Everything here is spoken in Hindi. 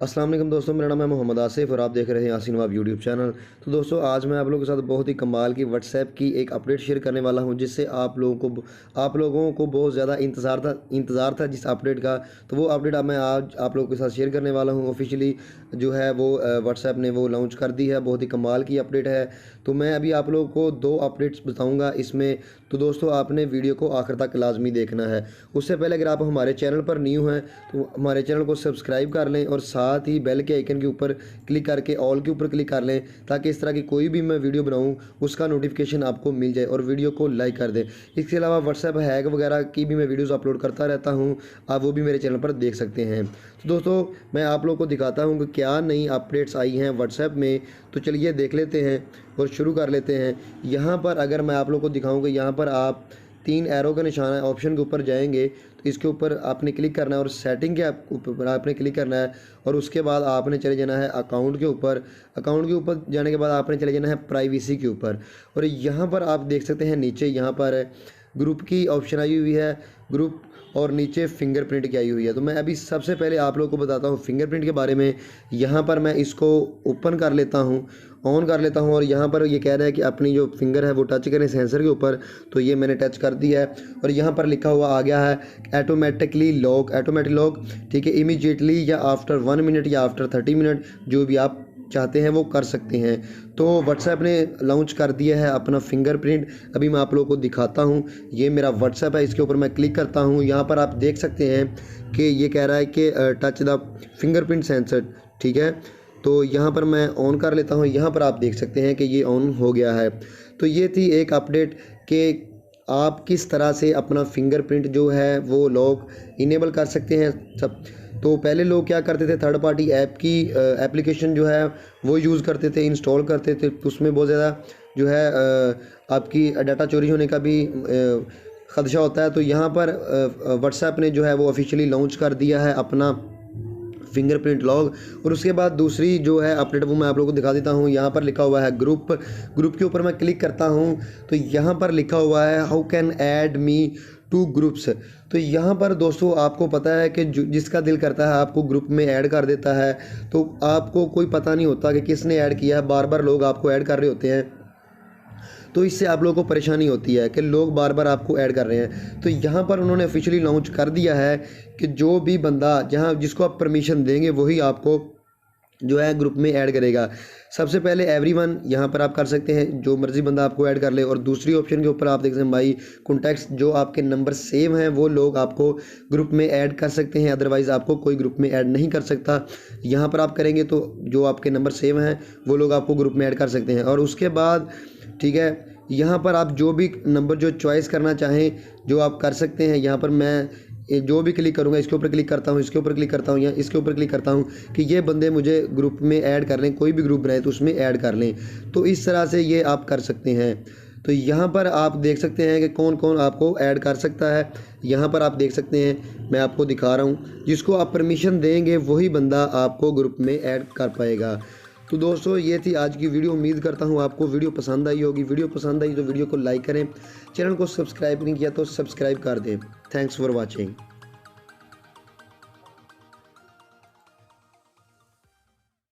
अस्सलाम वालेकुम दोस्तों, मेरा नाम है मोहम्मद आसिफ और आप देख रहे हैं यासीन नवाब यूट्यूब चैनल। तो दोस्तों आज मैं आप लोगों के साथ बहुत ही कमाल की व्हाट्सएप की एक अपडेट शेयर करने वाला हूं, जिससे आप लोगों को बहुत ज़्यादा इंतज़ार था जिस अपडेट का। तो वो अपडेट अब मैं आज आप लोगों के साथ शेयर करने वाला हूं। ऑफिशियली जो है वो व्हाट्सएप ने वो लॉन्च कर दी है। बहुत ही कमाल की अपडेट है। तो मैं अभी आप लोगों को 2 अपडेट्स बताऊँगा इसमें। तो दोस्तों आपने वीडियो को आखिर तक लाजमी देखना है। उससे पहले अगर आप हमारे चैनल पर न्यू हैं तो हमारे चैनल को सब्सक्राइब कर लें और साथ ही बेल के आइकन के ऊपर क्लिक करके ऑल के ऊपर क्लिक कर लें, ताकि इस तरह की कोई भी मैं वीडियो बनाऊं उसका नोटिफिकेशन आपको मिल जाए, और वीडियो को लाइक कर दें। इसके अलावा व्हाट्सएप हैक वगैरह की भी मैं वीडियोस अपलोड करता रहता हूं, आप वो भी मेरे चैनल पर देख सकते हैं। तो दोस्तों मैं आप लोगों को दिखाता हूं कि क्या नई अपडेट्स आई हैं व्हाट्सएप में। तो चलिए देख लेते हैं और शुरू कर लेते हैं। यहाँ पर अगर मैं आप लोगों को दिखाऊँ कि यहाँ पर आप 3 एरो का निशान है, ऑप्शन के ऊपर जाएंगे तो इसके ऊपर आपने क्लिक करना है और सेटिंग के ऊपर आपने क्लिक करना है, और उसके बाद आपने चले जाना है अकाउंट के ऊपर। अकाउंट के ऊपर जाने के बाद आपने चले जाना है प्राइवेसी के ऊपर, और यहाँ पर आप देख सकते हैं नीचे यहाँ पर ग्रुप की ऑप्शन आई हुई है, ग्रुप, और नीचे फिंगरप्रिंट की आई हुई है। तो मैं अभी सबसे पहले आप लोगों को बताता हूँ फिंगरप्रिंट के बारे में। यहाँ पर मैं इसको ओपन कर लेता हूँ, ऑन कर लेता हूँ, और यहाँ पर ये कह रहा है कि अपनी जो फिंगर है वो टच करें सेंसर के ऊपर। तो ये मैंने टच कर दिया है, और यहाँ पर लिखा हुआ आ गया है ऑटोमेटिक लॉक, ठीक है, इमीडिएटली या आफ्टर 1 मिनट या आफ्टर 30 मिनट, जो भी आप चाहते हैं वो कर सकते हैं। तो व्हाट्सएप ने लॉन्च कर दिया है अपना फिंगरप्रिंट। अभी मैं आप लोगों को दिखाता हूं। ये मेरा व्हाट्सएप है, इसके ऊपर मैं क्लिक करता हूं। यहाँ पर आप देख सकते हैं कि ये कह रहा है कि टच द फिंगरप्रिंट सेंसर, ठीक है। तो यहाँ पर मैं ऑन कर लेता हूँ। यहाँ पर आप देख सकते हैं कि ये ऑन हो गया है। तो ये थी एक अपडेट कि आप किस तरह से अपना फिंगरप्रिंट जो है वो लॉक इनेबल कर सकते हैं सब। तो पहले लोग क्या करते थे, थर्ड पार्टी ऐप की एप्लीकेशन जो है वो यूज़ करते थे, इंस्टॉल करते थे। तो उसमें बहुत ज़्यादा जो है आपकी डाटा चोरी होने का भी ख़दशा होता है। तो यहाँ पर व्हाट्सएप ने जो है वो ऑफिशियली लॉन्च कर दिया है अपना फिंगरप्रिंट लॉग। और उसके बाद दूसरी जो है अपडेट वो मैं आप लोगों को दिखा देता हूँ। यहाँ पर लिखा हुआ है ग्रुप के ऊपर मैं क्लिक करता हूँ तो यहाँ पर लिखा हुआ है how can add me two groups. तो यहाँ पर दोस्तों आपको पता है कि जिसका दिल करता है आपको ग्रुप में ऐड कर देता है। तो आपको कोई पता नहीं होता कि किसने ऐड किया है, बार बार लोग आपको ऐड कर रहे होते हैं। तो इससे आप लोगों को परेशानी होती है कि लोग बार बार आपको ऐड कर रहे हैं। तो यहाँ पर उन्होंने ऑफिशियली लॉन्च कर दिया है कि जो भी बंदा जहाँ जिसको आप परमिशन देंगे वही आपको जो है ग्रुप में ऐड करेगा। सबसे पहले एवरीवन यहाँ पर आप कर सकते हैं, जो मर्जी बंदा आपको ऐड कर ले। और दूसरी ऑप्शन के ऊपर आप देख सकते हैं माई कॉन्टैक्ट्स, जो आपके नंबर सेव हैं वो लोग आपको ग्रुप में ऐड कर सकते हैं, अदरवाइज़ आपको कोई ग्रुप में ऐड नहीं कर सकता। यहाँ पर आप करेंगे तो जो आपके नंबर सेव हैं वो लोग आपको ग्रुप में ऐड कर सकते हैं। और उसके बाद ठीक है, यहाँ पर आप जो भी नंबर जो चॉइस करना चाहें जो आप कर सकते हैं। यहाँ पर मैं जो भी क्लिक करूँगा, इसके ऊपर क्लिक करता हूँ, इसके ऊपर क्लिक करता हूँ या इसके ऊपर क्लिक करता हूँ कि ये बंदे मुझे ग्रुप में ऐड कर लें, कोई भी ग्रुप बनाए तो उसमें ऐड कर लें। तो इस तरह से ये आप कर सकते हैं। तो यहाँ पर आप देख सकते हैं कि कौन कौन आपको ऐड कर सकता है। यहाँ पर आप देख सकते हैं, मैं आपको दिखा रहा हूँ, जिसको आप परमिशन देंगे वही बंदा आपको ग्रुप में ऐड कर पाएगा। तो दोस्तों ये थी आज की वीडियो। उम्मीद करता हूँ आपको वीडियो पसंद आई होगी। वीडियो पसंद आई तो वीडियो को लाइक करें, चैनल को सब्सक्राइब नहीं किया तो सब्सक्राइब कर दें। Thanks for watching.